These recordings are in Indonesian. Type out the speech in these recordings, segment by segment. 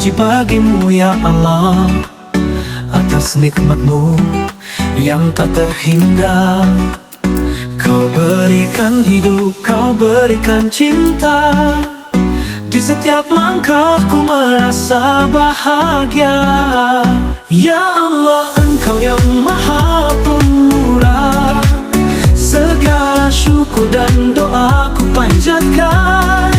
puji bagimu ya Allah, atas nikmat-Mu yang tak terhingga. Kau berikan hidup, Kau berikan cinta. Di setiap langkahku merasa bahagia. Ya Allah, Engkau yang maha pemurah. Segala syukur dan doaku panjatkan.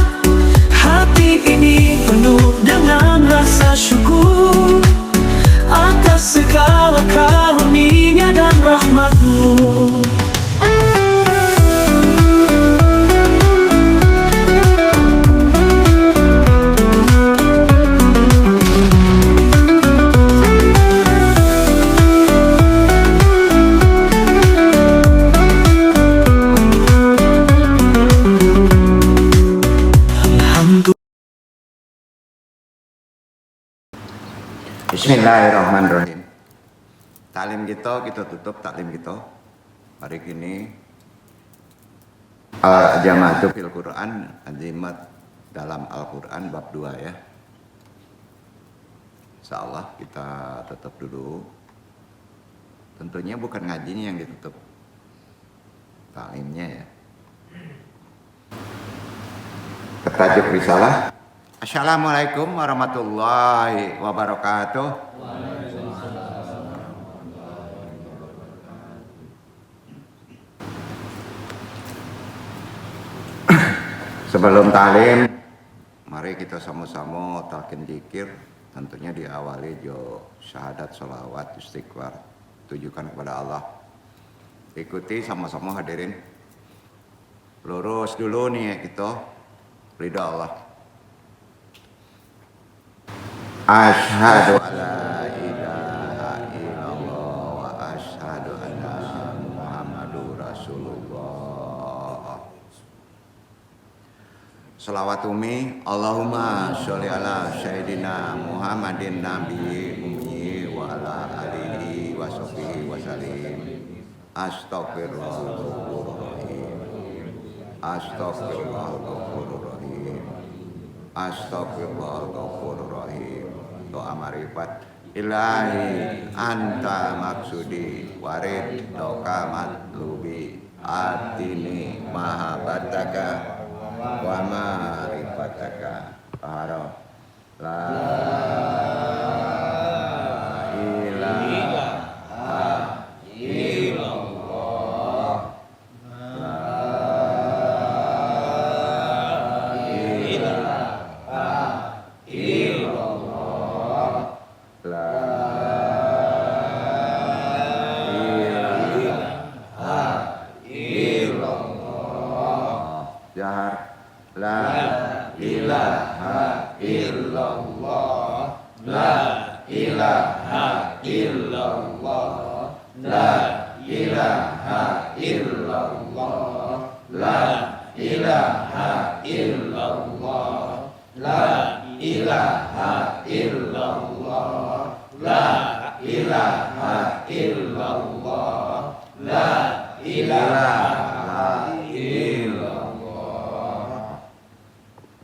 Hati ini penuh dengan rasa syukur atas segala karunia dan rahmat-Mu. Bismillahirrahmanirrahim. Taklim kita tutup taklim kita. Hari ini Al-Jama'atu fil Quran, Azimat dalam Al-Quran bab 2 ya. Insyaallah kita tutup dulu. Tentunya bukan ngajinya yang ditutup, taklimnya ya. Ketajuk risalah. Assalamualaikum warahmatullahi wabarakatuh. Sebelum talim, mari kita sama-sama talqin zikir. Tentunya diawali jo syahadat, sholawat, istighfar, tujukan kepada Allah. Ikuti sama-sama hadirin. Lurus dulu nih kita, ridha Allah. Asyhadu alla ilaha illallah wa asyhadu anna Muhammadur Rasulullah. Salawat umi, Allahumma sholli ala sayyidina Muhammadin nabi ummi wa ala alihi wa sahbihi wa salim. Astaghfirullahaladzim. Astaghfirullahaladzim. Astaghfirullahaladzim. Doa marifat. Ilahi anta maksudi warid doka matlubi atini mahabataka wa marifataka harap la ilaha illallah la ilaha illallah la ilaha illallah jahar la ilaha illallah la ilaha illallah la ilaha illallah la ilaha illallah la ilaha illallah la ilaha illallah la ilaha illallah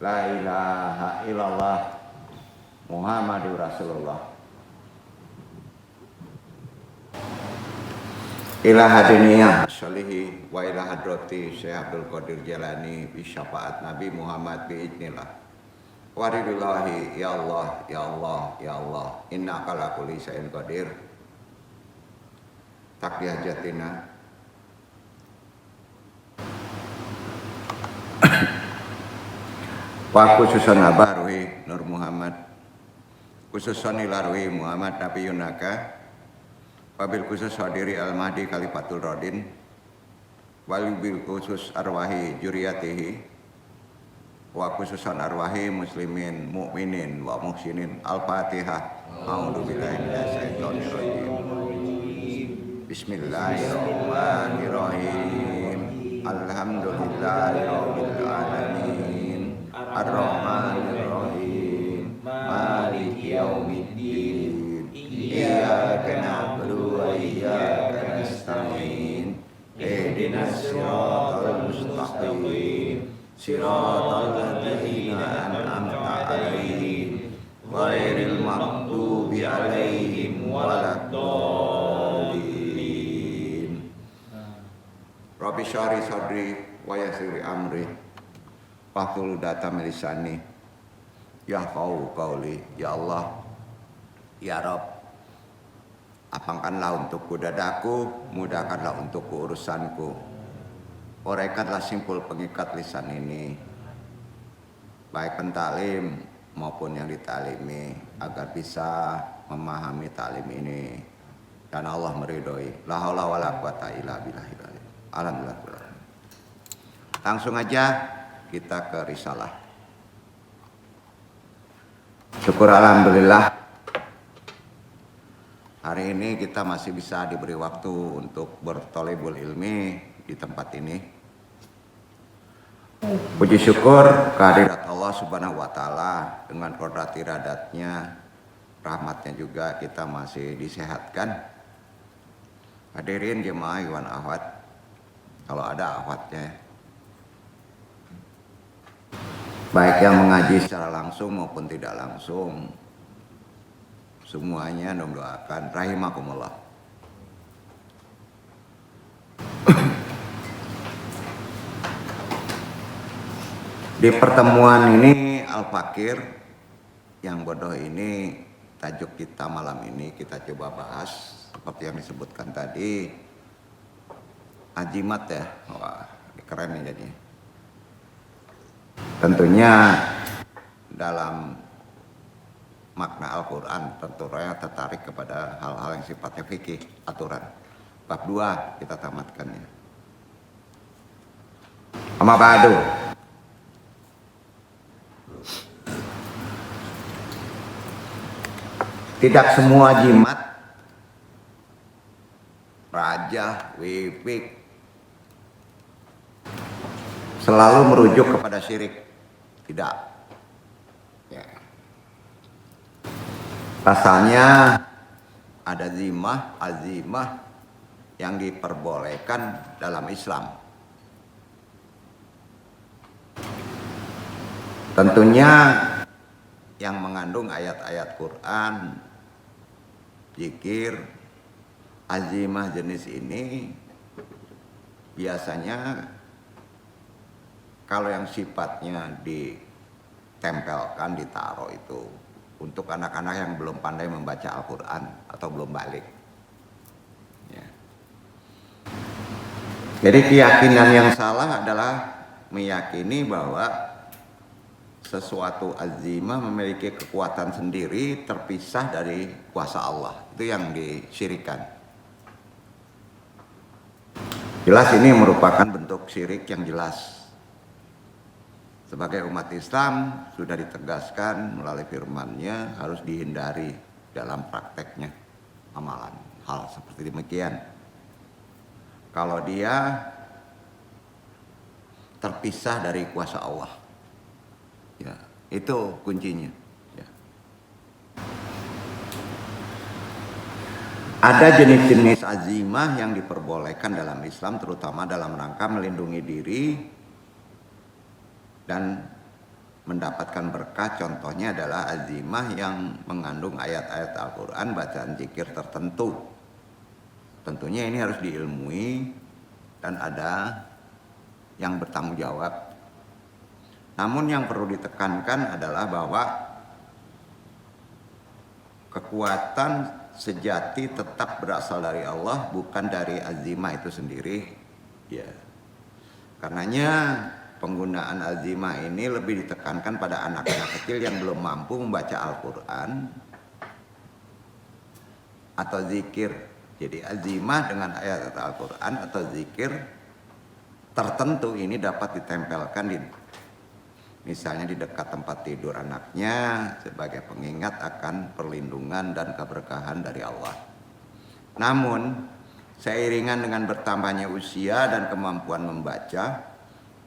la ilaha illallah Muhammadur Rasulullah. Ila hadiniyah sholihi wa ila hadrati Syekh Abdul Qadir Jalani bi syafaat Nabi Muhammad bi idnillah waridullahi ya Allah ya Allah ya Allah innaka ala kulli syai'in qadir. Takdi hajatina wa khususan abaruhi Nur Muhammad khususan ilarwi Muhammad Nabi Yunaka wabil khusus hadiri al-mahdi kalifatul rodin wabil khusus arwahi juriyatihi wa khususan arwahi muslimin mu'minin wa muhsinin al-fatihah. A'udzubillahi minasyaitonir rajim. Bismillahirrahmanirrahim. Alhamdulillahirabbil alamin. Ar-rahmanirrahim. Maliki yaumiddin. Iyyaka na'budu wa iyyaka nasta'in. Ihdinas siratal mustaqim. Siratal ladzina an'amta 'alaihim ghairil maghdubi alaihim waladdallin. Rabbi syari sadri wa yassir amri wahlul data lisani yafqahu qawli. Ya Allah, ya Rabb, lapangkanlah untukku dadaku, mudahkanlah untukku urusanku, uraikanlah simpul pengikat lisan ini, baik pentalim maupun yang ditalimi, agar bisa memahami talim ini dan Allah meridhoi. La haula wala quwata illa billah. Alhamdulillah. Langsung aja kita ke risalah. Syukur alhamdulillah, hari ini kita masih bisa diberi waktu untuk bertolebul ilmi di tempat ini. Puji syukur kehadirat Allah Subhanahu wa Ta'ala, dengan kodrat iradatnya, rahmatnya juga kita masih disehatkan. Hadirin jemaah Iwan Ahwat, kalau ada ahwatnya, baik yang mengaji secara langsung maupun tidak langsung, semuanya doakan rahimakumullah. Di pertemuan ini Al-Fakir yang bodoh ini, tajuk kita malam ini kita coba bahas seperti yang disebutkan tadi, ajimat ya. Wah, keren nih jadi. Tentunya dalam makna Al-Quran tentunya tertarik kepada hal-hal yang sifatnya fikih, aturan. Bab 2 kita tamatkan ya. Amma ba'du. Tidak semua jimat, raja, wipik selalu merujuk kepada syirik. Tidak. Ya. Pasalnya ada zimah, azimah yang diperbolehkan dalam Islam. Tentunya yang mengandung ayat-ayat Quran, zikir, azimah jenis ini biasanya kalau yang sifatnya ditempelkan, ditaruh itu untuk anak-anak yang belum pandai membaca Al-Quran atau belum balik. Ya. Jadi keyakinan yang salah adalah meyakini bahwa sesuatu azimah memiliki kekuatan sendiri terpisah dari kuasa Allah. Itu yang disyirikan. Jelas ini merupakan bentuk syirik yang jelas. Sebagai umat Islam sudah ditegaskan melalui firman-Nya harus dihindari dalam prakteknya amalan hal seperti demikian. Kalau dia terpisah dari kuasa Allah, ya itu kuncinya. Ya. Ada jenis-jenis azimah yang diperbolehkan dalam Islam, terutama dalam rangka melindungi diri dan mendapatkan berkah. Contohnya adalah azimah yang mengandung ayat-ayat Al-Quran, bacaan zikir tertentu. Tentunya ini harus diilmui dan ada yang bertanggung jawab. Namun yang perlu ditekankan adalah bahwa kekuatan sejati tetap berasal dari Allah, bukan dari azimah itu sendiri. Ya. Karenanya penggunaan azimah ini lebih ditekankan pada anak-anak kecil yang belum mampu membaca Al-Quran atau zikir. Jadi azimah dengan ayat Al-Quran atau zikir tertentu ini dapat ditempelkan misalnya di dekat tempat tidur anaknya sebagai pengingat akan perlindungan dan keberkahan dari Allah. Namun seiringan dengan bertambahnya usia dan kemampuan membaca,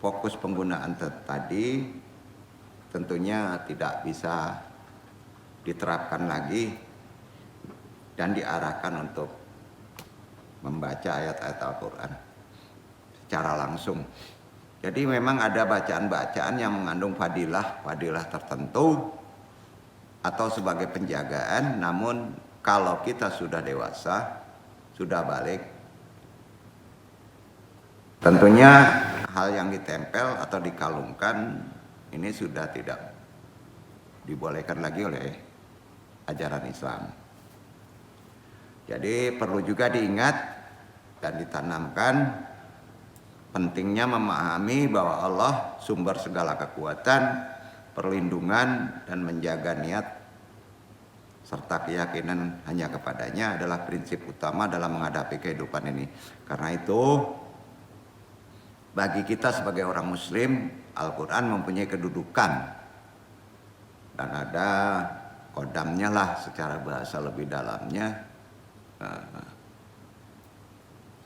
fokus penggunaan tadi tentunya tidak bisa diterapkan lagi dan diarahkan untuk membaca ayat-ayat Al-Quran secara langsung. Jadi memang ada bacaan-bacaan yang mengandung fadilah tertentu atau sebagai penjagaan. Namun kalau kita sudah dewasa, sudah balik, tentunya hal yang ditempel atau dikalungkan ini sudah tidak dibolehkan lagi oleh ajaran Islam. Jadi perlu juga diingat dan ditanamkan pentingnya memahami bahwa Allah sumber segala kekuatan, perlindungan, dan menjaga niat serta keyakinan hanya kepadanya adalah prinsip utama dalam menghadapi kehidupan ini. Karena itu bagi kita sebagai orang Muslim, Al-Quran mempunyai kedudukan dan ada kodamnya lah secara bahasa lebih dalamnya.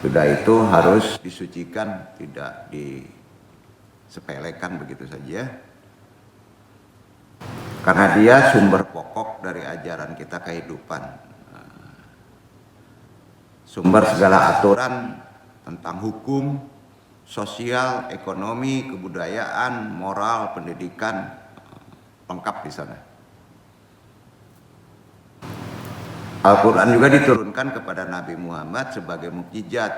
Sudah itu harus disucikan, tidak disepelekan begitu saja. Karena dia sumber pokok dari ajaran kita kehidupan. Sumber segala aturan tentang hukum, sosial, ekonomi, kebudayaan, moral, pendidikan, lengkap di sana. Al-Quran juga diturunkan kepada Nabi Muhammad sebagai mukjizat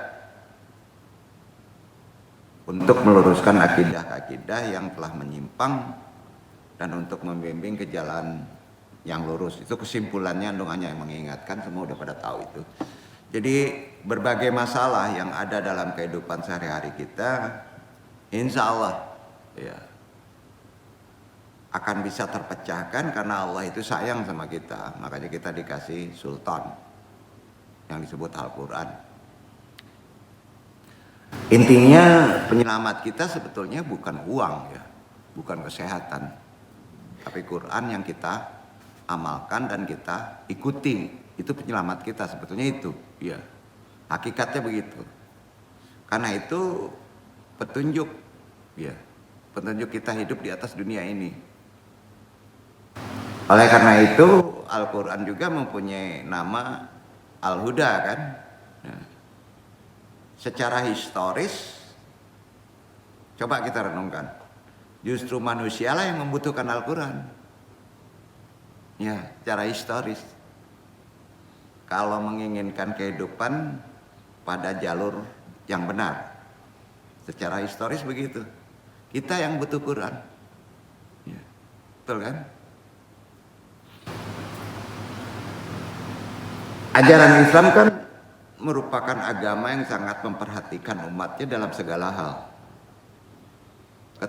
untuk meluruskan akidah-akidah yang telah menyimpang dan untuk membimbing ke jalan yang lurus. Itu kesimpulannya, hanya yang mengingatkan, semua udah pada tahu itu. Jadi berbagai masalah yang ada dalam kehidupan sehari-hari kita, insya Allah ya, akan bisa terpecahkan karena Allah itu sayang sama kita. Makanya kita dikasih sultan yang disebut Al-Quran. Intinya penyelamat kita sebetulnya bukan uang ya, bukan kesehatan, tapi Quran yang kita amalkan dan kita ikuti. Itu penyelamat kita sebetulnya itu ya, hakikatnya begitu. Karena itu petunjuk ya, petunjuk kita hidup di atas dunia ini. Oleh karena itu Al-Quran juga mempunyai nama Al-Huda kan. Nah, secara historis coba kita renungkan, justru manusialah yang membutuhkan Al-Quran ya, secara historis. Kalau menginginkan kehidupan pada jalur yang benar, secara historis begitu, kita yang butuh Quran ya, betul kan? Ajaran Islam kan merupakan agama yang sangat memperhatikan umatnya dalam segala hal.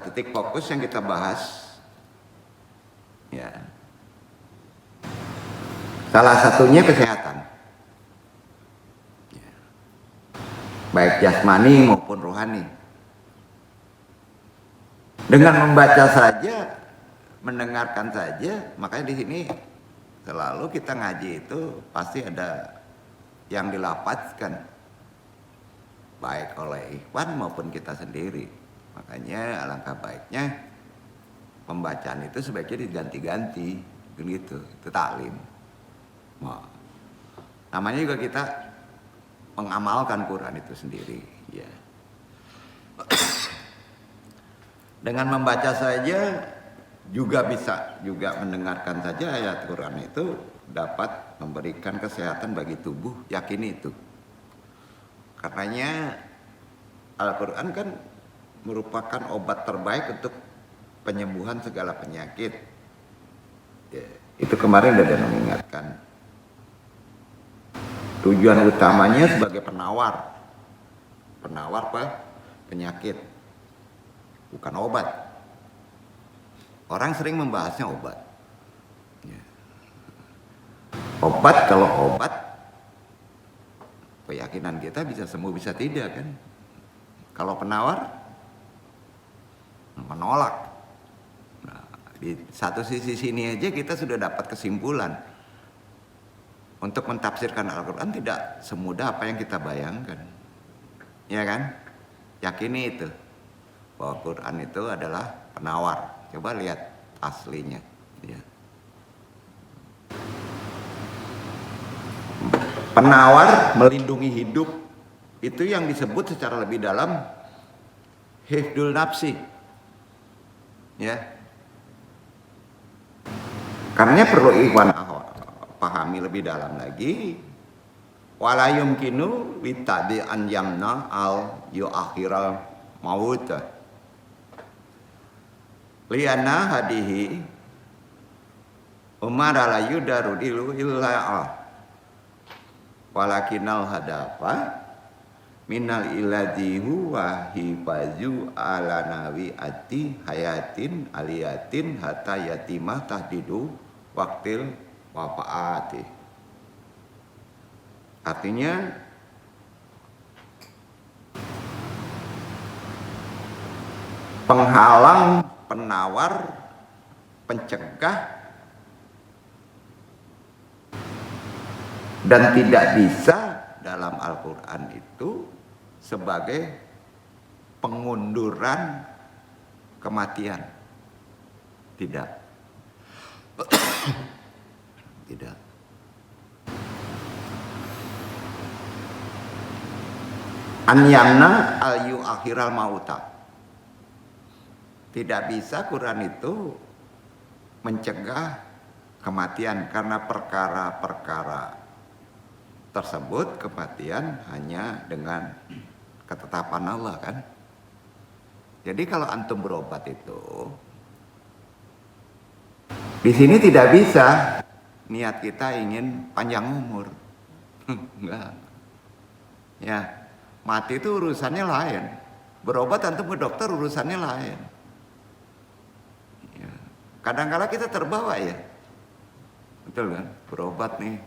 Titik fokus yang kita bahas ya, salah satunya kesehatan ya, baik jasmani maupun rohani. Dengan membaca saja, mendengarkan saja, makanya di sini selalu kita ngaji itu pasti ada yang dilapazkan baik oleh ikhwan maupun kita sendiri. Makanya alangkah baiknya pembacaan itu sebaiknya diganti-ganti begitu, itu taklim. Nah, namanya juga kita mengamalkan Quran itu sendiri ya. Dengan membaca saja juga bisa, juga mendengarkan saja ayat Quran itu dapat memberikan kesehatan bagi tubuh, yakini itu. Karenanya Al-Quran kan merupakan obat terbaik untuk penyembuhan segala penyakit ya, itu kemarin sudah mengingatkan. Tujuan utamanya sebagai penawar penyakit, bukan obat. Orang sering membahasnya obat. Ya. Obat, kalau obat, keyakinan kita bisa sembuh bisa tidak kan. Kalau penawar, menolak. Nah, di satu sisi sini aja kita sudah dapat kesimpulan. Untuk mentafsirkan Al-Quran tidak semudah apa yang kita bayangkan. Ya kan? Yakini itu, bahwa Quran itu adalah penawar. Coba lihat aslinya ya. Penawar, melindungi hidup, itu yang disebut secara lebih dalam hifdul nafsi ya. Karena perlu ikhwan pahami lebih dalam lagi. Wala yumkinu bitadi an yamna al yuakhiral maut. Liana hadihi umar la yudaru dilu illa walakinal hadafa minal iladhi huwa hifazu ala nawi ati hayatin aliyatin hatta yatimah tahdidu waktil wafaati. Artinya penghalang, penawar, pencegah dan tidak bisa dalam Al-Quran itu sebagai pengunduran kematian. Tidak. Tidak. An-yamna al-yu akhiral mauta. Tidak bisa Quran itu mencegah kematian karena perkara-perkara tersebut kematian hanya dengan ketetapan Allah kan. Jadi kalau antum berobat itu di sini tidak bisa niat kita ingin panjang umur. Enggak. Ya, mati itu urusannya lain. Berobat antum ke dokter urusannya lain. Ya. Kadang-kala kita terbawa ya. Betul kan? Berobat nih.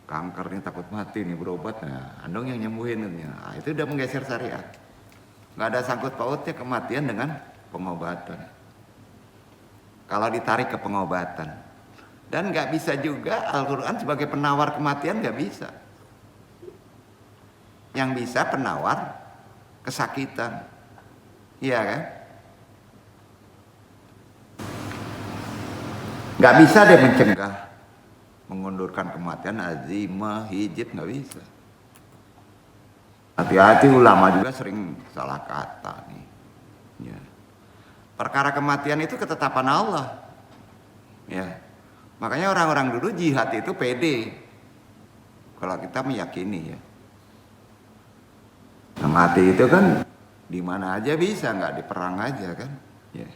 Kanker nih takut mati nih berobat. Nah, andong yang nyembuhin. Nah, itu udah menggeser syariat. Nggak ada sangkut pautnya kematian dengan pengobatan. Kalau ditarik ke pengobatan. Dan nggak bisa juga Al-Quran sebagai penawar kematian nggak bisa. Yang bisa penawar kesakitan. Iya kan? Nggak bisa deh mencegah, mengundurkan kematian azimah, hijib, nggak bisa. Hati-hati ulama juga sering salah kata nih. Ya. Perkara kematian itu ketetapan Allah. Ya. Makanya orang-orang dulu jihad itu pede. Kalau kita meyakini ya. Nah, mati itu kan di mana aja bisa, nggak di perang aja kan. Ya.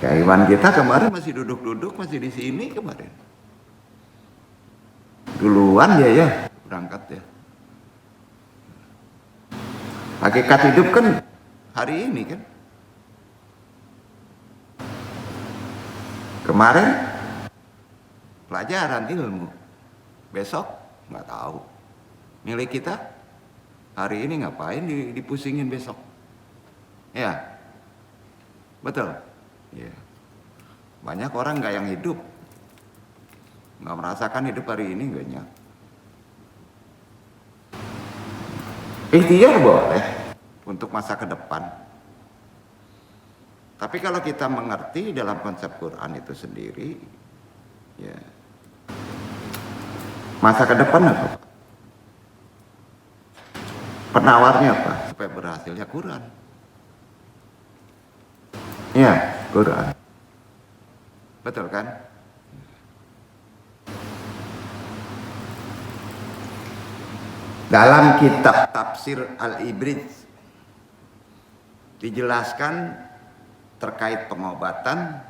Kayak Iwan kita kemarin masih duduk-duduk, masih di sini kemarin. Duluan ya berangkat ya. Hakikat hidup kan hari ini kan. Kemarin pelajaran ilmu, besok nggak tahu. Milik kita hari ini ngapain dipusingin besok? Ya, betul. Ya. Banyak orang nggak yang hidup, nggak merasakan hidup hari ini banyak. Ikhtiar boleh untuk masa ke depan. Tapi kalau kita mengerti dalam konsep Quran itu sendiri, ya masa ke depan apa? Penawarnya apa? Supaya berhasil ya Quran. Ya, Quran. Betul kan? Dalam kitab Tafsir Al-Ibriz dijelaskan terkait pengobatan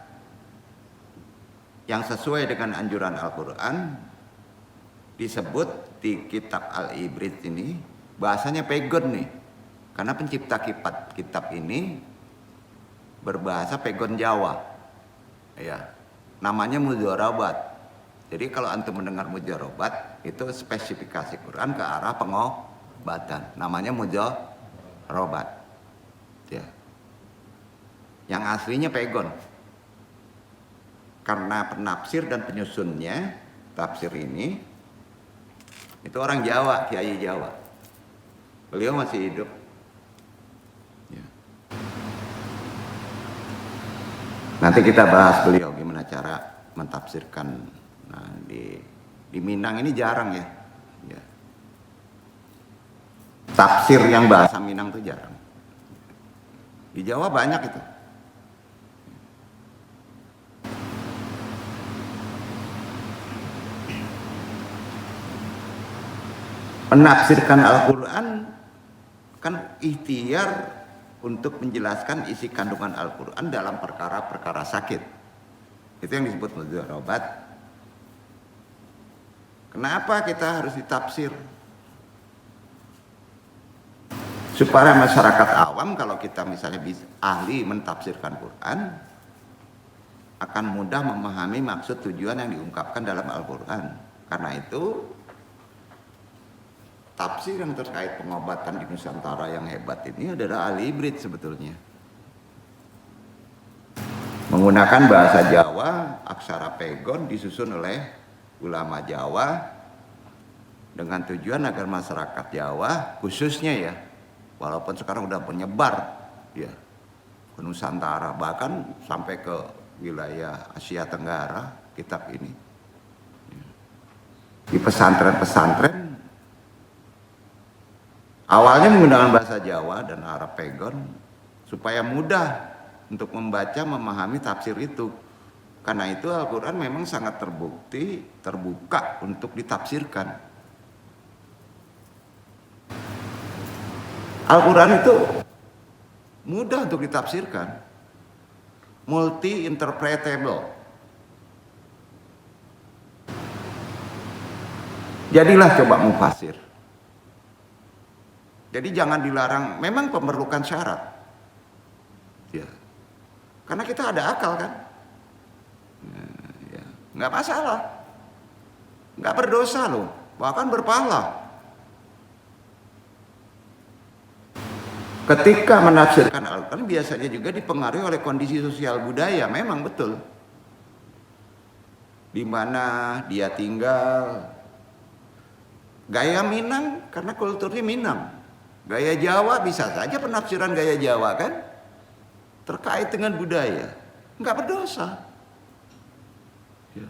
yang sesuai dengan anjuran Al-Quran. Disebut di kitab Al-Ibriz ini bahasanya pegon nih, karena pencipta kitab ini berbahasa pegon Jawa ya, namanya mudharabat. Jadi kalau antum mendengar mudharabat itu spesifikasi Quran ke arah pengobatan, namanya mudharabat ya. Yang aslinya pegon, karena penafsir dan penyusunnya tafsir ini itu orang Jawa, kiai Jawa. Beliau masih hidup ya. Nanti kita bahas beliau gimana cara mentafsirkan. Nah, di Minang ini jarang ya. Ya. Tafsir yang bahasa Minang itu jarang. Di Jawa banyak itu. Menafsirkan Al-Quran kan ikhtiar untuk menjelaskan isi kandungan Al-Quran dalam perkara-perkara sakit. Itu yang disebut mudzarobat. Kenapa kita harus ditafsir? Supaya masyarakat awam, kalau kita misalnya bisa ahli mentafsirkan Quran, akan mudah memahami maksud tujuan yang diungkapkan dalam Al-Quran. Karena itu tafsir yang terkait pengobatan di Nusantara yang hebat ini adalah ahli hibrid sebetulnya. Menggunakan bahasa Jawa, aksara pegon disusun oleh ulama Jawa dengan tujuan agar masyarakat Jawa khususnya ya, walaupun sekarang udah menyebar ya ke Nusantara, bahkan sampai ke wilayah Asia Tenggara, kitab ini di pesantren-pesantren awalnya menggunakan bahasa Jawa dan Arab pegon supaya mudah untuk membaca, memahami tafsir itu. Karena itu Al-Quran memang sangat terbukti, terbuka untuk ditafsirkan. Al-Quran itu mudah untuk ditafsirkan, multi-interpretable. Jadilah coba mufasir. Jadi jangan dilarang, memang memerlukan syarat. Ya. Karena kita ada akal kan. Ya. Nggak masalah. Nggak berdosa loh, bahkan berpahala. Ketika menafsirkan Al-Quran biasanya juga dipengaruhi oleh kondisi sosial budaya, memang betul. Di mana dia tinggal, gaya Minang karena kulturnya Minang. Gaya Jawa bisa saja penafsiran gaya Jawa kan terkait dengan budaya, nggak berdosa. Ya.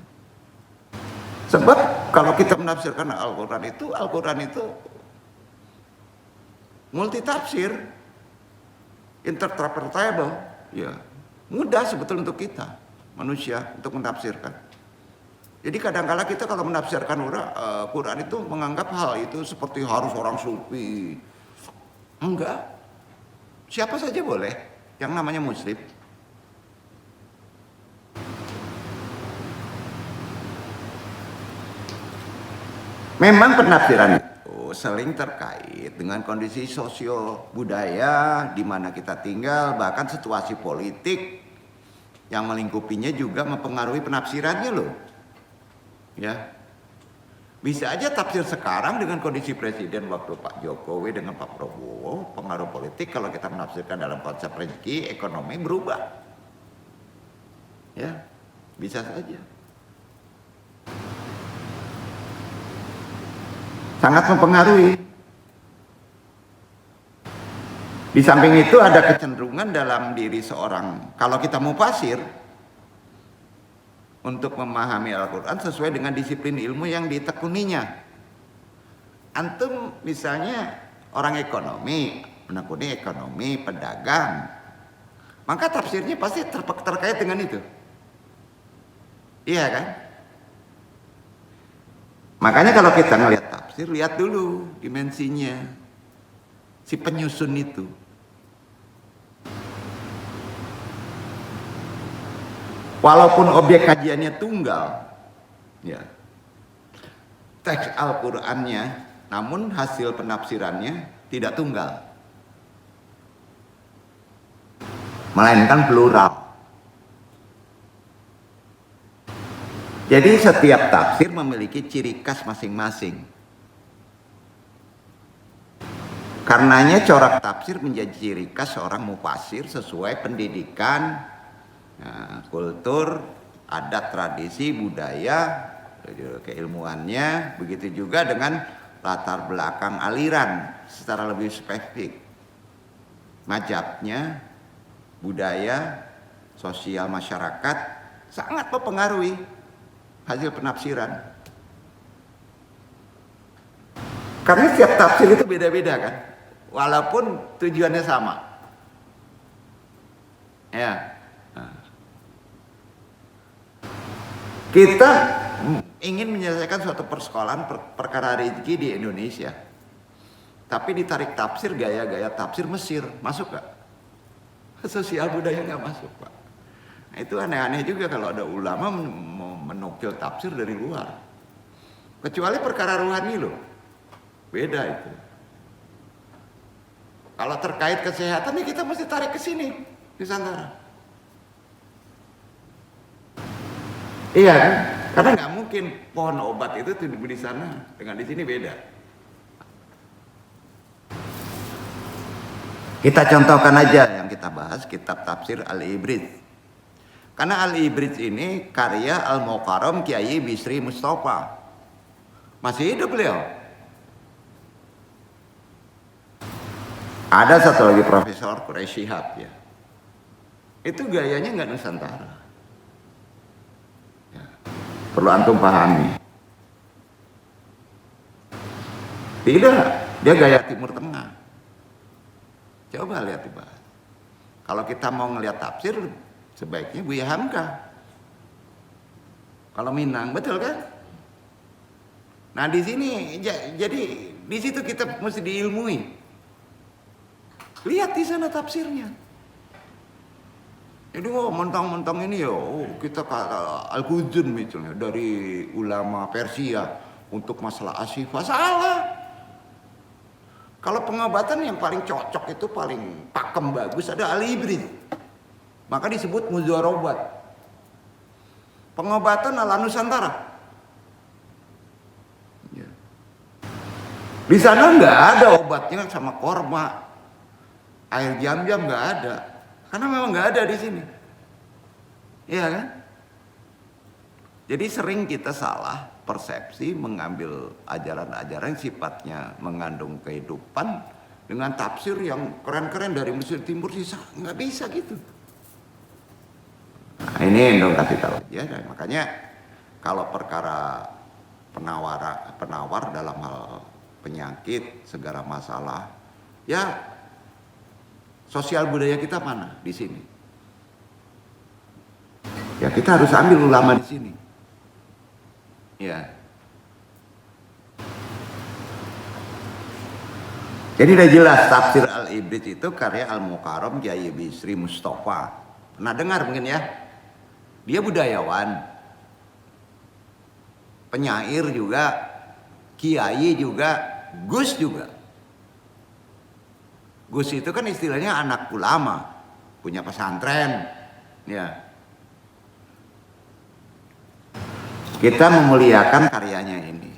Sebab kalau kita menafsirkan Al-Quran itu multitafsir, interpretable, ya mudah sebetulnya untuk kita manusia untuk menafsirkan. Jadi kadang-kala kita kalau menafsirkan Quran itu menganggap hal itu seperti harus orang sufi. Enggak, siapa saja boleh yang namanya muslim. Memang penafsiran itu sering terkait dengan kondisi sosio budaya di mana kita tinggal, bahkan situasi politik yang melingkupinya juga mempengaruhi penafsirannya loh. Ya. Bisa aja tafsir sekarang dengan kondisi presiden waktu Pak Jokowi dengan Pak Prabowo, pengaruh politik kalau kita menafsirkan dalam konsep rezeki, ekonomi berubah. Ya, bisa saja. Sangat mempengaruhi. Di samping itu ada kecenderungan dalam diri seorang, kalau kita mau pasir, untuk memahami Al-Quran sesuai dengan disiplin ilmu yang ditekuninya. Antum misalnya orang ekonomi, menekuni ekonomi, pedagang, maka tafsirnya pasti terkait dengan itu. Iya kan? Makanya kalau kita ngelihat tafsir, lihat dulu dimensinya si penyusun itu. Walaupun objek kajiannya tunggal, ya, teks Al-Qur'annya, namun hasil penafsirannya tidak tunggal, melainkan plural. Jadi setiap tafsir memiliki ciri khas masing-masing. Karenanya corak tafsir menjadi ciri khas seorang mufasir sesuai pendidikan, kultur, adat, tradisi, budaya, keilmuannya, begitu juga dengan latar belakang aliran secara lebih spesifik, mazhabnya, budaya, sosial masyarakat sangat mempengaruhi hasil penafsiran. Karena setiap tafsir itu beda-beda kan, walaupun tujuannya sama. Ya. Kita ingin menyelesaikan suatu persoalan perkara rezeki di Indonesia. Tapi ditarik tafsir gaya-gaya tafsir Mesir, masuk gak? Sosial budaya nggak masuk, Pak. Nah, itu aneh-aneh juga kalau ada ulama mau menukil tafsir dari luar. Kecuali perkara rohani loh, beda itu. Kalau terkait kesehatan nih kita mesti tarik ke sini, Nusantara. Iya kan? Karena nggak mungkin pohon obat itu tumbuh di sana dengan di sini beda. Kita contohkan aja yang kita bahas kitab tafsir Al-Ibriz. Karena Al-Ibriz ini karya Al-Mukarram Kiai Bisri Mustafa. Masih hidup beliau. Ada satu lagi Profesor Quraisy Shihab ya. Itu gayanya nggak Nusantara. Ya. Perlu antum pahami. Tidak, dia gaya Timur Tengah. Coba lihat dibahas. Kalau kita mau ngelihat tafsir, sebaiknya Buya Hamka. Kalau Minang, betul kan? Nah di sini, jadi di situ kita mesti diilmui. Lihat di sana tafsirnya. Jadi mentang-mentang ini ya, kita Al-Qudun misalnya dari ulama Persia untuk masalah asifah, salah. Kalau pengobatan yang paling cocok itu paling pakem bagus ada Al-Ibriz. Maka disebut muzarabat. Pengobatan ala Nusantara. Ya. Di sana nggak ada obatnya sama korma, air jam-jam nggak ada, karena memang nggak ada di sini. Iya kan? Jadi sering kita salah persepsi mengambil ajaran-ajaran sifatnya mengandung kehidupan dengan tafsir yang keren-keren dari Mesir Timur sih nggak bisa gitu. Nah, ini dong kasih tahu ya. Makanya kalau perkara penawar dalam hal penyakit segala masalah ya sosial budaya kita mana di sini? Ya kita harus ambil ulama di sini. Ya. Jadi udah jelas tafsir Al-Ibriz itu karya Al-Mukarram Kiai Bisri Mustafa. Pernah dengar mungkin ya? Dia budayawan, penyair juga, kiai juga, Gus juga. Gus itu kan istilahnya anak ulama, punya pesantren, ya. Kita memuliakan karyanya ini.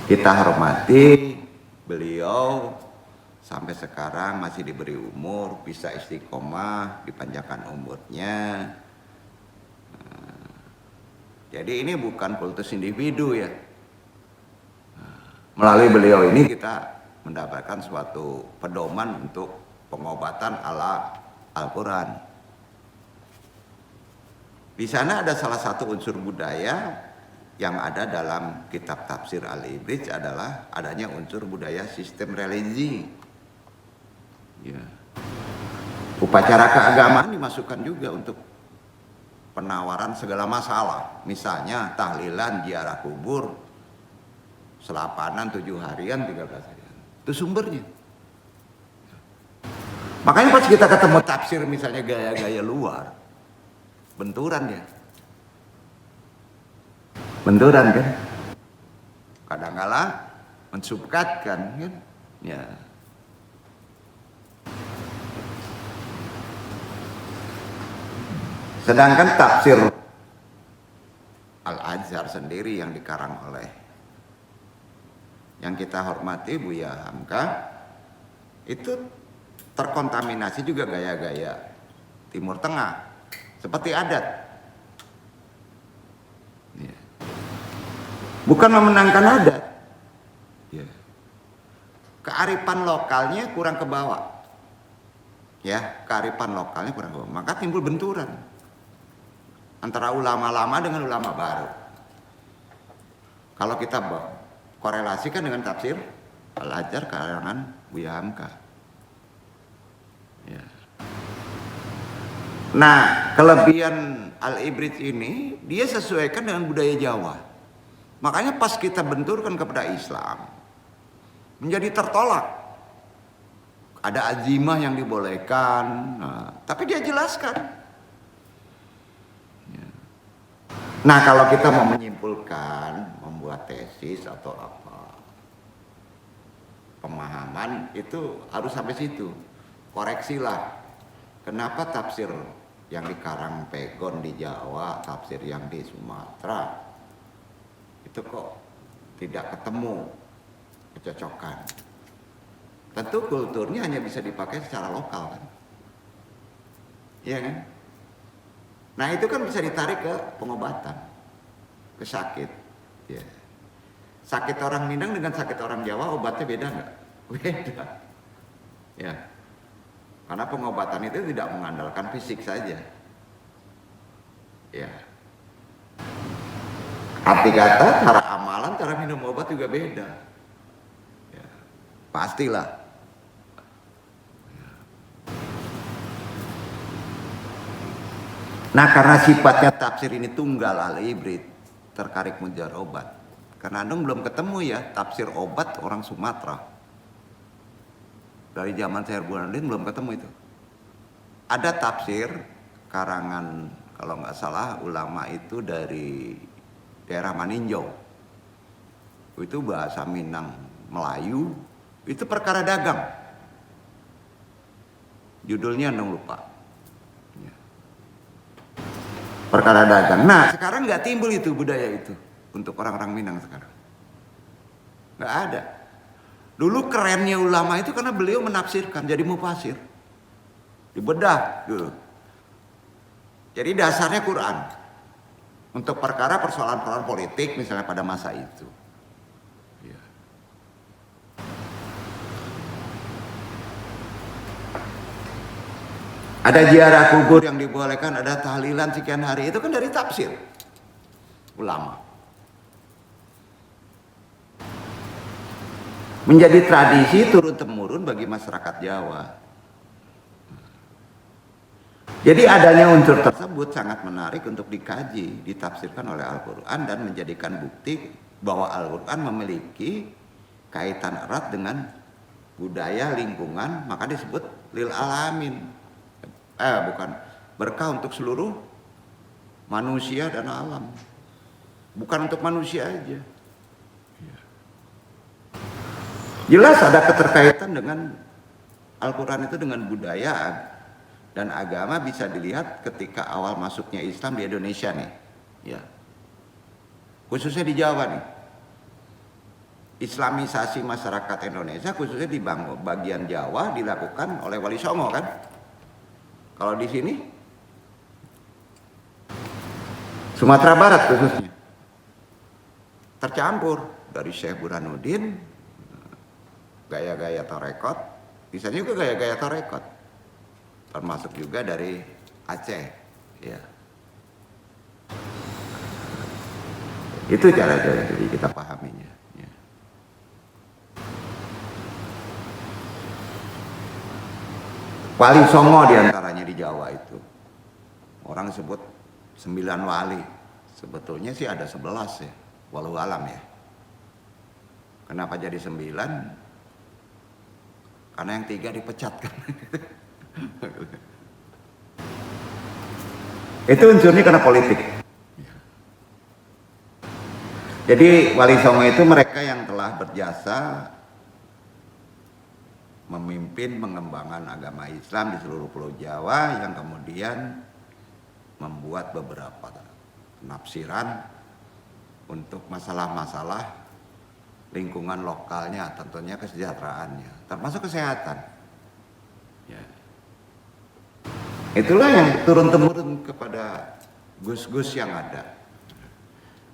Kita hormati beliau sampai sekarang masih diberi umur, bisa istiqomah, dipanjangkan umurnya. Jadi ini bukan kultus individu ya. Melalui beliau ini kita mendapatkan suatu pedoman untuk pengobatan ala Al-Quran. Di sana ada salah satu unsur budaya yang ada dalam kitab tafsir Al-Ibriz adalah adanya unsur budaya sistem religi. Ya. Upacara keagamaan dimasukkan juga untuk penawaran segala masalah. Misalnya tahlilan, ziarah kubur, selapanan 7 harian, 13 harian. Itu sumbernya. Makanya pas kita ketemu tafsir misalnya gaya-gaya luar, benturan ya, benturan kan, kadang-kala mensubkatkan kan, ya. Sedangkan tafsir Al-Azhar sendiri yang dikarang oleh yang kita hormati Buya Hamka itu terkontaminasi juga gaya-gaya Timur Tengah. Seperti adat. Ya. Bukan memenangkan adat. Ya. Kearifan lokalnya kurang ke bawah. Ya, kearifan lokalnya kurang ke bawah. Maka timbul benturan antara ulama lama dengan ulama baru. Kalau kita korelasikan dengan tafsir Al-Azhar karangan Buya Hamka. Ya. Nah, kelebihan Al-Ibriz ini dia sesuaikan dengan budaya Jawa. Makanya pas kita benturkan kepada Islam, menjadi tertolak. Ada azimah yang dibolehkan, tapi dia jelaskan. Nah, kalau kita mau menyimpulkan, membuat tesis atau apa, pemahaman itu harus sampai situ. Koreksilah. Kenapa tafsir yang di Karangpegon di Jawa, tafsir yang di Sumatera itu kok tidak ketemu kecocokan? Tentu kulturnya hanya bisa dipakai secara lokal kan, iya kan? Nah itu kan bisa ditarik ke pengobatan, ke sakit. Ya. Sakit orang Minang dengan sakit orang Jawa obatnya beda nggak? Beda. Ya. Karena pengobatan itu tidak mengandalkan fisik saja. Ya. Arti kata, cara amalan, cara minum obat juga beda. Ya. Pastilah. Nah karena sifatnya tafsir ini tunggal al-ibrid, terkarik mujar obat. Karena Andong belum ketemu ya tafsir obat orang Sumatera. Dari zaman Syekh Burhanuddin belum ketemu itu. Ada tafsir karangan kalau nggak salah ulama itu dari daerah Maninjau. Itu bahasa Minang Melayu, itu perkara dagang. Judulnya Andong lupa. Perkara dagang. Nah sekarang nggak timbul itu budaya itu untuk orang-orang Minang sekarang. Nggak ada. Dulu kerennya ulama itu karena beliau menafsirkan jadi mufasir. Dibedah dulu. Jadi dasarnya Quran. Untuk perkara persoalan-persoalan politik misalnya pada masa itu. Ya. Ada ziarah kubur yang dibolehkan, ada tahlilan sekian hari, itu kan dari tafsir ulama. Menjadi tradisi turun-temurun bagi masyarakat Jawa. Jadi adanya unsur tersebut sangat menarik untuk dikaji, ditafsirkan oleh Al-Quran dan menjadikan bukti bahwa Al-Quran memiliki kaitan erat dengan budaya lingkungan, maka disebut lil alamin. Bukan berkah untuk seluruh manusia dan alam, bukan untuk manusia aja. Jelas ada keterkaitan dengan Al-Quran itu dengan budaya dan agama bisa dilihat ketika awal masuknya Islam di Indonesia nih, ya. Khususnya di Jawa nih, Islamisasi masyarakat Indonesia khususnya di bagian Jawa dilakukan oleh Wali Songo kan. Kalau di sini Sumatera Barat khususnya tercampur dari Syekh Burhanuddin, gaya-gaya tarekat, bisa juga gaya-gaya tarekat, termasuk juga dari Aceh, ya. Itu cara-cara jadi kita pahaminya. Ya. Wali Songo diantaranya di Jawa itu. Orang sebut 9 wali. Sebetulnya sih ada 11 ya. Walau alam ya. Kenapa jadi 9? Karena yang 3 dipecat kan. Itu unsurnya karena politik. Jadi Wali Songo itu mereka yang telah berjasa memimpin pengembangan agama Islam di seluruh Pulau Jawa yang kemudian membuat beberapa penafsiran untuk masalah-masalah lingkungan lokalnya, tentunya kesejahteraannya, termasuk kesehatan. Ya. Itulah yang turun-temurun kepada gus-gus yang ada.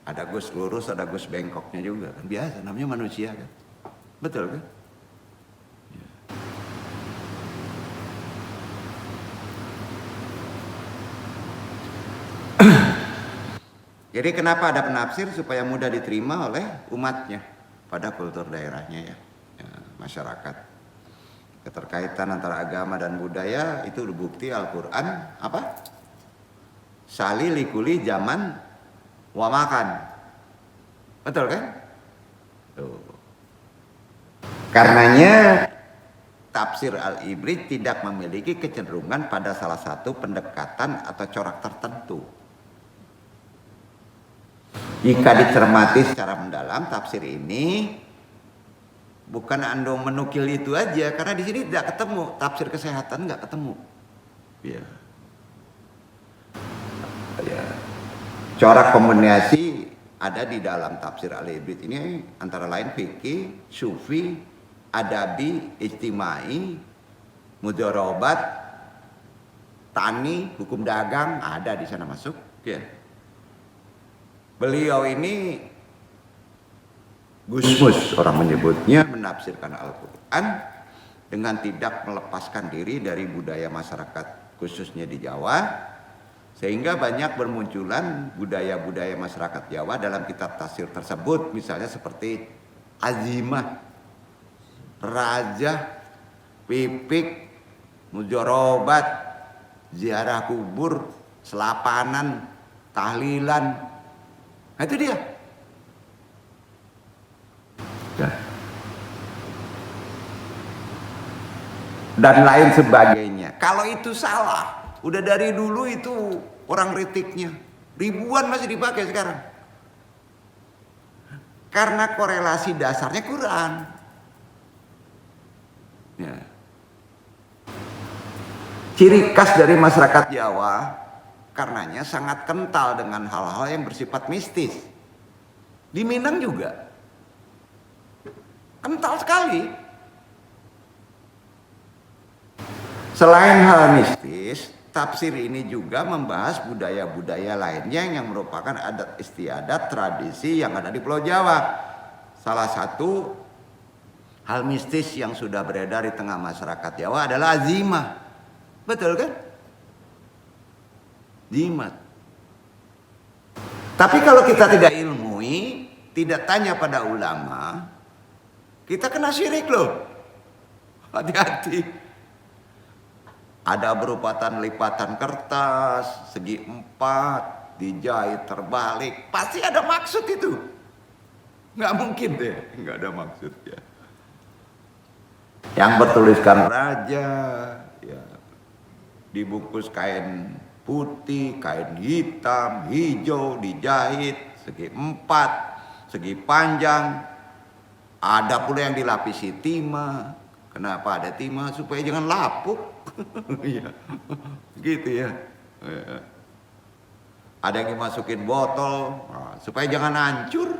Ada gus lurus, ada gus bengkoknya juga kan, biasa, namanya manusia kan. Betul kan? Jadi kenapa ada penafsir? Supaya mudah diterima oleh umatnya pada kultur daerahnya ya, masyarakat. Keterkaitan antara agama dan budaya itu bukti Al-Quran apa? Sali likuli zaman wa makan. Betul kan? Tuh. Karenanya tafsir Al-Ibris tidak memiliki kecenderungan pada salah satu pendekatan atau corak tertentu. Jika dicermati secara mendalam, tafsir ini bukan ando menukil itu aja, karena di sini tidak ketemu tafsir kesehatan, nggak ketemu. Ya. Ya. Corak kombinasi ada di dalam tafsir Al-Ibris ini antara lain fikih, sufi, adabi, ijtimai, mudharabat, tani, hukum dagang ada di sana masuk. Ya. Beliau ini Gusmus orang menyebutnya menafsirkan Al-Quran dengan tidak melepaskan diri dari budaya masyarakat khususnya di Jawa, sehingga banyak bermunculan budaya-budaya masyarakat Jawa dalam kitab tafsir tersebut, misalnya seperti azimah, raja, pipik, mudharabat, ziarah kubur, selapanan, tahlilan. Nah, itu dia. Dan lain sebagainya. Kalau itu salah, udah dari dulu itu orang kritiknya. Ribuan masih dipakai sekarang. Karena korelasi dasarnya kurang. Ya. Ciri khas dari masyarakat Jawa karenanya sangat kental dengan hal-hal yang bersifat mistis. Di Minang juga kental sekali. Selain hal mistis, tafsir ini juga membahas budaya-budaya lainnya yang merupakan adat istiadat tradisi yang ada di Pulau Jawa. Salah satu hal mistis yang sudah beredar di tengah masyarakat Jawa adalah azimah. Betul kan? Jimat. Tapi kalau kita tidak ilmui, tidak tanya pada ulama, kita kena syirik loh. Hati-hati. Ada berupatan lipatan kertas segi 4 dijahit terbalik, pasti ada maksud itu. Nggak mungkin deh nggak ada maksud ya. Yang bertuliskan raja, ya, dibungkus kain putih, kain hitam, hijau, dijahit segi 4, segi panjang. Ada pula yang dilapisi timah. Kenapa ada timah? Supaya jangan lapuk. Iya, gitu ya. Ada yang dimasukin botol, supaya jangan hancur.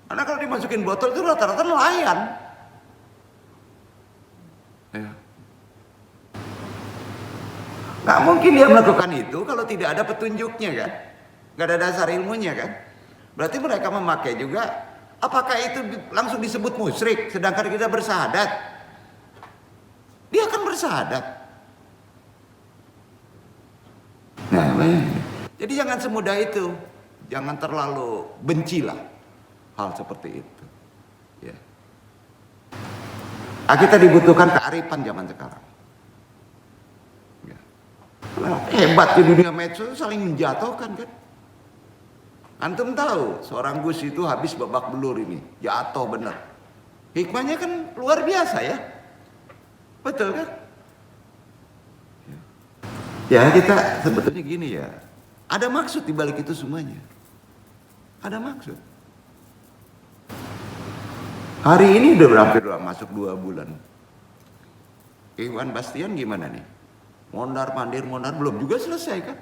Karena kalau dimasukin botol itu rata-rata nelayan. Ya. Gak mungkin dia melakukan itu kalau tidak ada petunjuknya kan. Gak ada dasar ilmunya kan. Berarti mereka memakai juga. Apakah itu langsung disebut musyrik sedangkan kita bersahadat? Dia akan bersahadat. Nah, jadi jangan semudah itu. Jangan terlalu bencilah hal seperti itu. Ya. Kita dibutuhkan kearifan zaman sekarang. Hebat di dunia medsos saling menjatuhkan kan. Antum tahu seorang Gus itu habis babak belur ini, jatuh benar. Hikmahnya kan luar biasa ya. Betul kan? Ya kita sebetulnya gini ya. Ada maksud di balik itu semuanya. Ada maksud. Hari ini udah masuk 2 bulan. Iwan Bastian gimana nih? Mondar mandir belum juga selesai kan?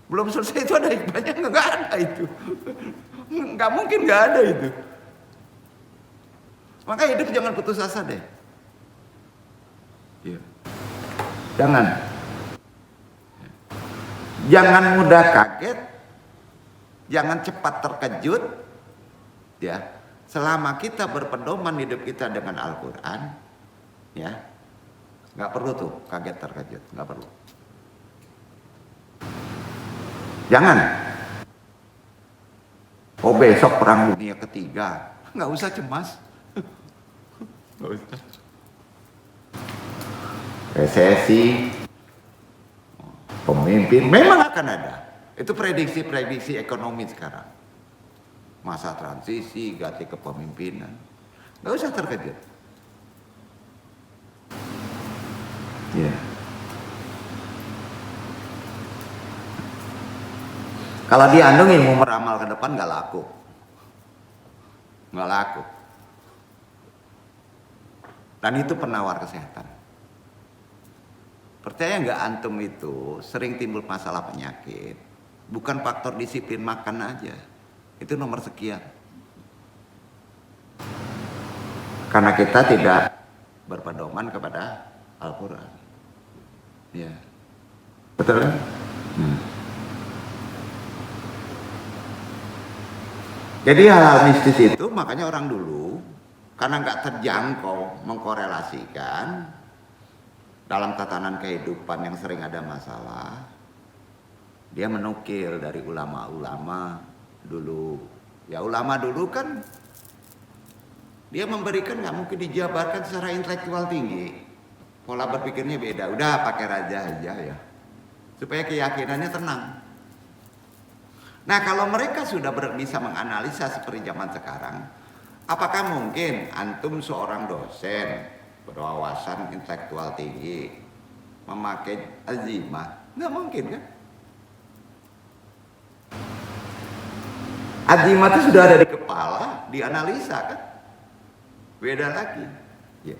Belum selesai itu ada hikmahnya? Nggak ada itu. Nggak mungkin nggak ada itu. Maka hidup jangan putus asa deh. Ya. Jangan mudah kaget, jangan cepat terkejut. Ya, selama kita berpedoman hidup kita dengan Al-Quran, ya. Nggak perlu tuh kaget terkejut, nggak perlu. Jangan. Oh besok perang dunia ketiga, nggak usah cemas. Nggak usah. Resesi, pemimpin memang akan ada. Itu prediksi-prediksi ekonomi sekarang. masa transisi, ganti kepemimpinan. Nggak usah terkejut. Ya. Kalau diandung ilmu meramal ke depan nggak laku. Nggak laku. Dan itu penawar kesehatan. Percaya nggak antum itu sering timbul masalah penyakit. Bukan faktor disiplin makan aja. Itu nomor sekian. Karena kita tidak berpedoman kepada Al-Quran. Ya. Betul kan? Jadi hal-hal mistis itu makanya orang dulu karena nggak terjangkau mengkorelasikan dalam tatanan kehidupan yang sering ada masalah, dia menukil dari ulama-ulama dulu. Ya ulama dulu kan dia memberikan nggak mungkin dijabarkan secara intelektual tinggi, pola berpikirnya beda. Udah pakai raja aja ya, supaya keyakinannya tenang. Nah kalau mereka sudah bisa menganalisa seperti zaman sekarang, apakah mungkin antum seorang dosen berwawasan intelektual tinggi memakai azimah? Nggak mungkin kan? Azimah itu sudah ada di kepala, dianalisa kan? Beda lagi. Ya.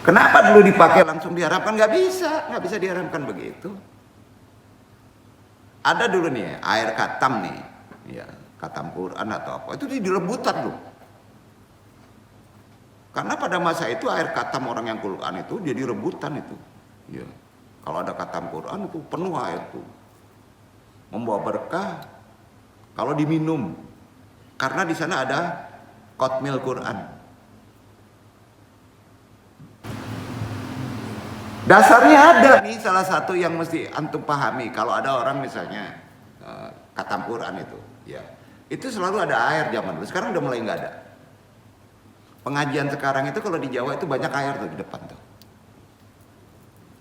Kenapa dulu dipakai langsung diharapkan? Nggak bisa diharapkan begitu. Ada dulu nih air katam nih, ya katam Quran atau apa, itu direbutan loh. Karena pada masa itu air katam orang yang Quran itu jadi rebutan itu. Ya. Kalau ada katam Quran itu penuh air itu, membawa berkah kalau diminum. Karena di sana ada kotmil Quran. Dasarnya ada nih salah satu yang mesti antum pahami. Kalau ada orang misalnya katam Quran itu, ya itu selalu ada air zaman dulu. Sekarang udah mulai nggak ada. Pengajian sekarang itu kalau di Jawa itu banyak air tuh di depan tuh.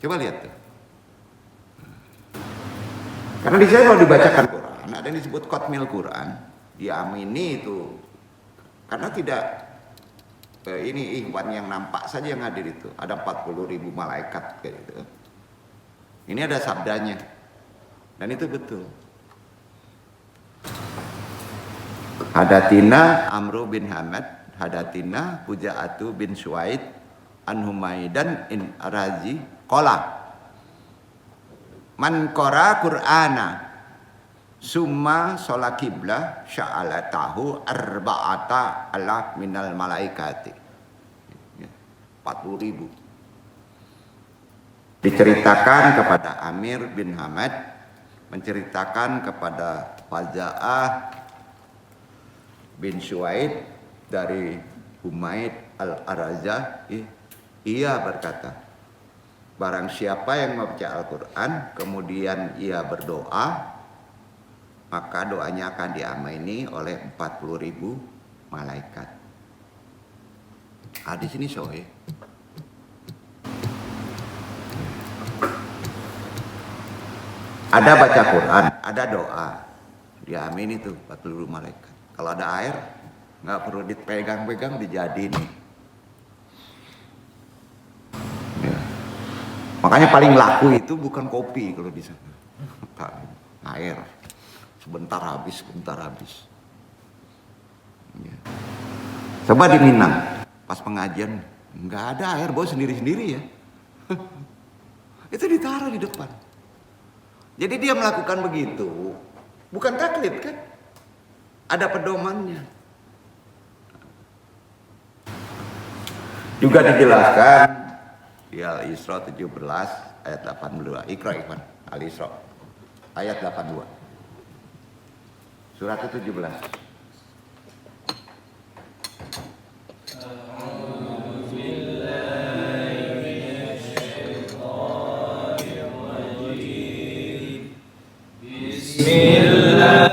Coba lihat tuh. Karena di sana kalau dibacakan Quran, ada yang disebut kotmil Quran, diamini itu. Karena tidak ini ikhwan yang nampak saja yang hadir itu. Ada 40.000 malaikat kayak gitu. Ini ada sabdanya. Dan itu betul. Hadatina Amru bin Hamad, hadatina Puja'atu bin Suwaid, an Humaidan in Arazi qala man qara Qur'ana summa sholat kiblah sya'alatahu arba'ata alaf minal malaikati. 40.000. Diceritakan kepada Amir bin Hamad, menceritakan kepada Faza'ah bin Suwaid dari Humaid al-Arazah, ia berkata, barang siapa yang membaca Al-Quran kemudian ia berdoa, maka doanya akan diamini oleh 40.000 malaikat. Hadis ini sahih. Ada baca Quran, ada doa, diamini tuh 40.000 malaikat. Kalau ada air, nggak perlu dipegang-pegang, dijadiin nih. Ya. Makanya paling laku itu bukan kopi kalau di sana, air. Sebentar habis. Ya. Coba di Minang, pas pengajian nggak ada air, bawa sendiri-sendiri ya. Itu ditaruh di depan. Jadi dia melakukan begitu, bukan taklid kan? Ada pedomannya. Juga dijelaskan di Al-Isra 17 ayat 82. Iqra Ikhwan, Al-Isra ayat 82. Surat 17. Bismillahirrahmanirrahim.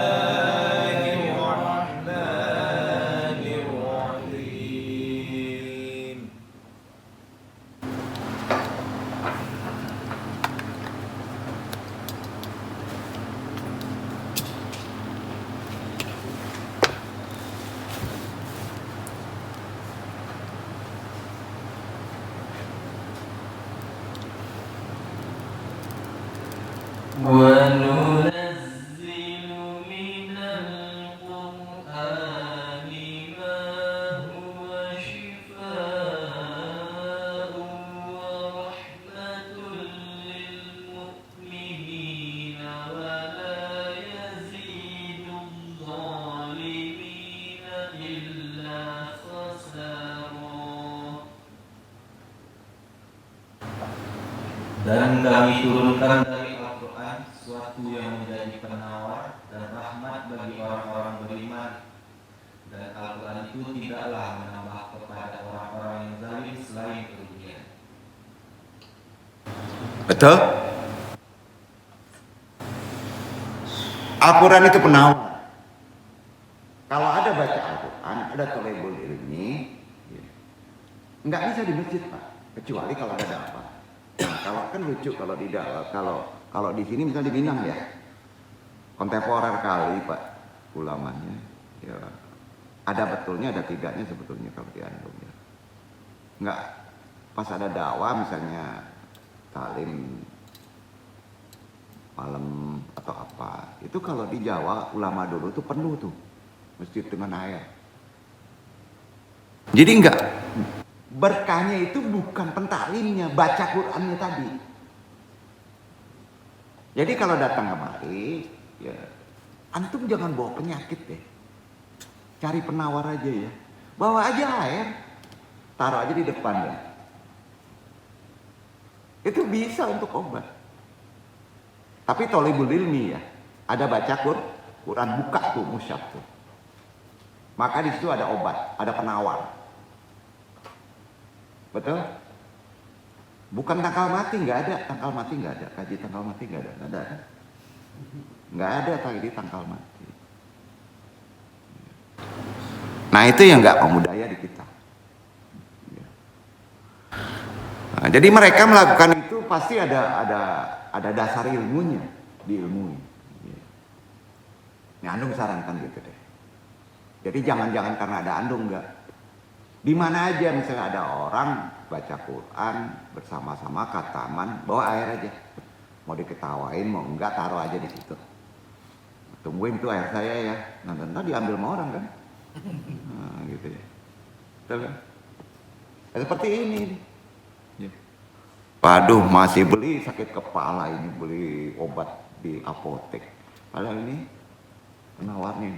kami turunkan dari Al-Quran suatu yang menjadi penawar dan rahmat bagi orang-orang beriman, dan Al-Quran itu tidaklah menambah kepada orang-orang yang zalim selain kerugian. Betul? Al-Quran itu penawar. Kalau ada baca Al-Quran, ada thalabul ilmi, nggak bisa di masjid, Pak, kecuali kalau ada apa. Nah, kalau kan lucu kalau tidak, kalau di sini misalnya di Minang ya, kontemporer kali Pak ulamanya, ya ada betulnya ada tidaknya sebetulnya kalau di Andong ya. Nggak pas ada dakwah misalnya talim malam atau apa, itu kalau di Jawa ulama dulu tuh penuh tuh masjid dengan air. Jadi enggak, berkahnya itu bukan pentaklimnya, baca Qur'annya tadi. Jadi kalau datang kemari, ya antum jangan bawa penyakit deh. Cari penawar aja ya. Bawa aja air, taruh aja di depan ya. Itu bisa untuk obat. Tapi thalabul ilmi ya, ada baca Quran, buka tuh musyaf tuh. Maka di situ ada obat, ada penawar. Betul? Bukan tangkal mati, nggak ada. Tangkal mati nggak ada. Kaji tangkal mati nggak ada. Nggak ada. Nggak ada tadi tangkal mati. Nah itu yang nggak pemudaya di kita. Nah, jadi mereka melakukan itu pasti ada dasar ilmunya, diilmui. Ini Andung sarankan gitu deh. Jadi jangan karena ada Andung enggak. Di mana aja misalnya ada orang baca Quran bersama-sama kataman, bawa air aja. Mau diketawain mau enggak taruh aja di situ. Tungguin tuh air saya ya. Nah diambil sama orang kan. Nah, gitu ya. Betul kan? Seperti ini. Ya. Waduh masih beli sakit kepala ini, beli obat di apotek. Padahal ini penawarnya.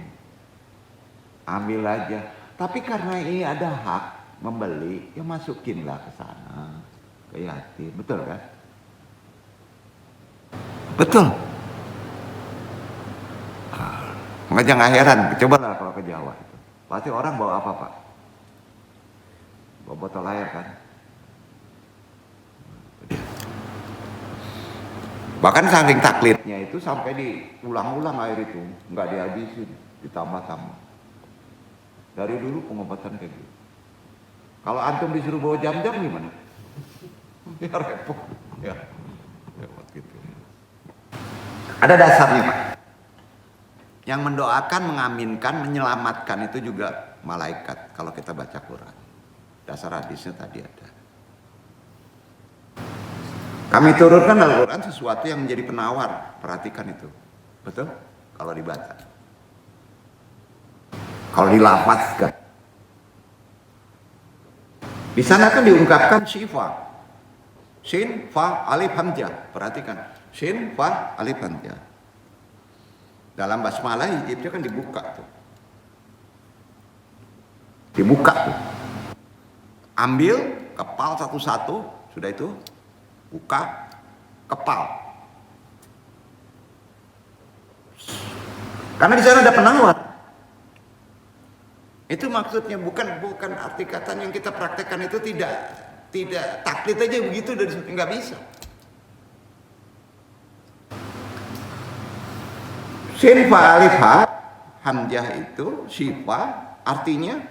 Ambil aja. Tapi karena ini ada hak membeli, ya masukinlah ke sana, ke yatim, betul kan? Betul. Nah, jangan heran, cobalah kalau ke Jawa itu. Pasti orang bawa apa Pak? Bawa botol air kan? Bahkan saking taklidnya itu sampai diulang-ulang air itu, nggak dihabisin, ditambah-tambah. Dari dulu pengobatan kayak gitu. Kalau antum disuruh bawa jam-jam gimana? Ya repot. Ya, repot gitu. Ada dasarnya Pak. Yang mendoakan, mengaminkan, menyelamatkan itu juga malaikat kalau kita baca Quran. Dasar hadisnya tadi ada. Kami turunkan Al-Quran sesuatu yang menjadi penawar. Perhatikan itu. Betul? Kalau dibaca. Kalau dilafazkan. Di sana kan diungkapkan syifa. Shin, fa, alif, hamzah. Perhatikan. Shin, fa, alif, hamzah. Dalam basmalah hijibnya kan dibuka tuh. Dibuka tuh. Ambil, kepal satu-satu. Sudah itu. Buka, kepal. Karena di sana ada penawar. Itu maksudnya bukan arti kata yang kita praktekkan itu tidak taklid aja begitu dari nggak bisa. Sin fa alif ha hamzah itu syifa artinya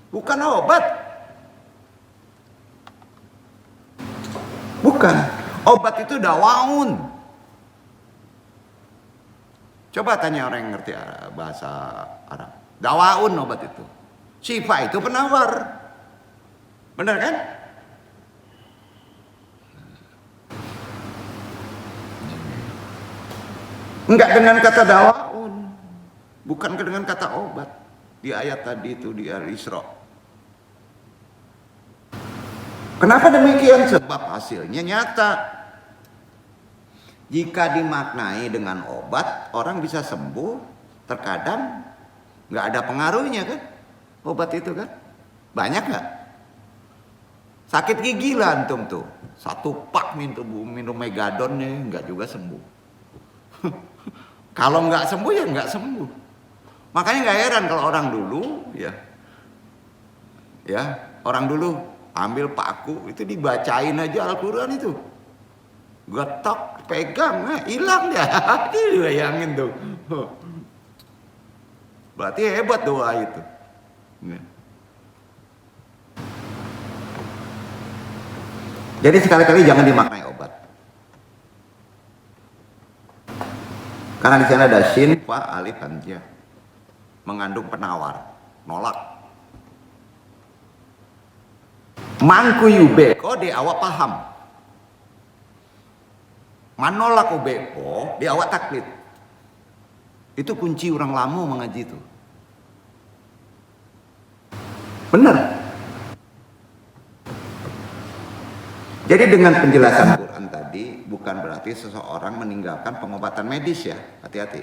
bukan obat. Bukan. Obat itu dawaun. Coba tanya orang yang ngerti bahasa Arab. Dawaun obat itu. Syifa itu penawar. Benar kan? Enggak dengan kata dawaun. Bukan dengan kata obat. Di ayat tadi itu di Al-Isra. Kenapa demikian? Sebab hasilnya nyata. Jika dimaknai dengan obat, orang bisa sembuh. Terkadang nggak ada pengaruhnya kan, obat itu kan, banyak nggak? Sakit gigi lah antum tuh. Satu pak minum Megadon nih, nggak juga sembuh. Kalau nggak sembuh ya nggak sembuh. Makanya nggak heran kalau orang dulu ya orang dulu ambil paku itu dibacain aja Al-Quran itu. Getok, pegang, hilang ya. Itu bayangin tuh. Berarti hebat doa itu. Jadi sekali-kali jangan dimaknai obat. Karena di sana ada shin, fa, alif, hamzah. Mengandung penawar, nolak. Mangku yubeko di awak paham. Manolak ubeko di awak taklid. Itu kunci orang lama mengaji itu. Benar. Jadi dengan penjelasan Quran tadi bukan berarti seseorang meninggalkan pengobatan medis ya, hati-hati.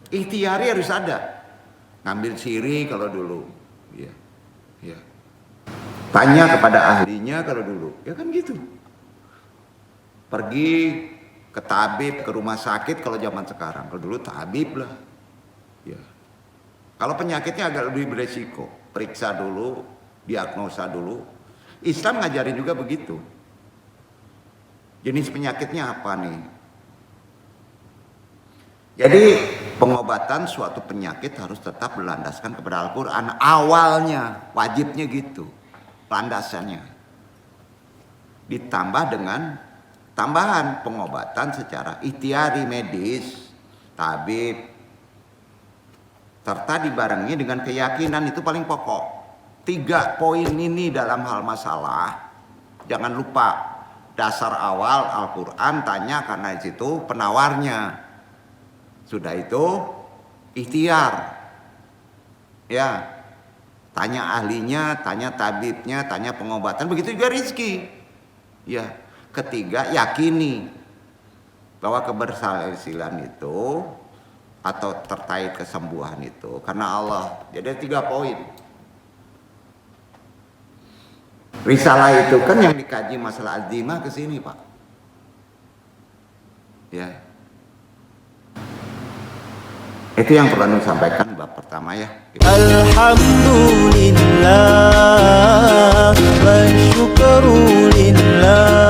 Ikhtiari harus ada. Ngambil siri kalau dulu, ya. Tanya kepada ahlinya kalau dulu, ya kan gitu. Pergi ke tabib, ke rumah sakit kalau zaman sekarang. Kalau dulu tabib lah, ya. Kalau penyakitnya agak lebih beresiko, periksa dulu, diagnosa dulu. Islam ngajarin juga begitu. Jenis penyakitnya apa nih? Jadi pengobatan suatu penyakit harus tetap berlandaskan kepada Al-Quran. Awalnya, wajibnya gitu. Landasannya. Ditambah dengan tambahan pengobatan secara ikhtiari medis, tabib. Serta dibarengi dengan keyakinan, itu paling pokok. 3 poin ini dalam hal masalah, jangan lupa dasar awal Al-Quran, tanya karena di situ penawarnya. Sudah itu ikhtiar, ya, tanya ahlinya, tanya tabibnya, tanya pengobatan, begitu juga rizki. Ya, ketiga yakini bahwa keberhasilan itu atau terkait kesembuhan itu karena Allah. Jadi ada 3 poin. Risalah itu kan yang dikaji masalah azimah ke sini, Pak. Ya. Itu yang perlu Anda sampaikan bab pertama ya. Alhamdulillah wa syukru lillah.